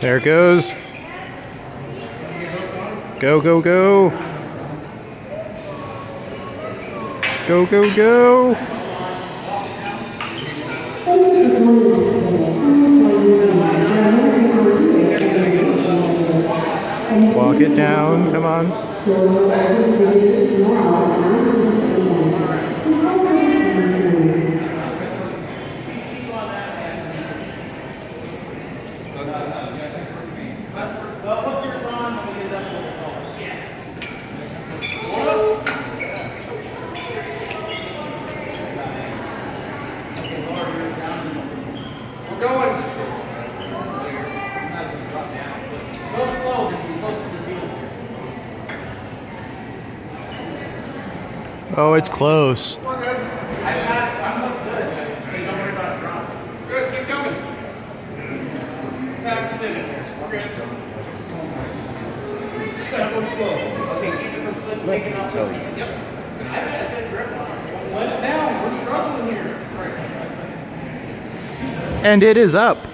There it goes. Go, go, go. Go, go, go. Walk it down, come on. Oh, it's close. We're good. I'm good. So you don't worry about it dropping. Good, keep going. Pass the limit. We're good. That was close. Okay, keep it from slipping, making out this. Yep. I've had a good grip on it. Let it down. We're struggling here. And it is up.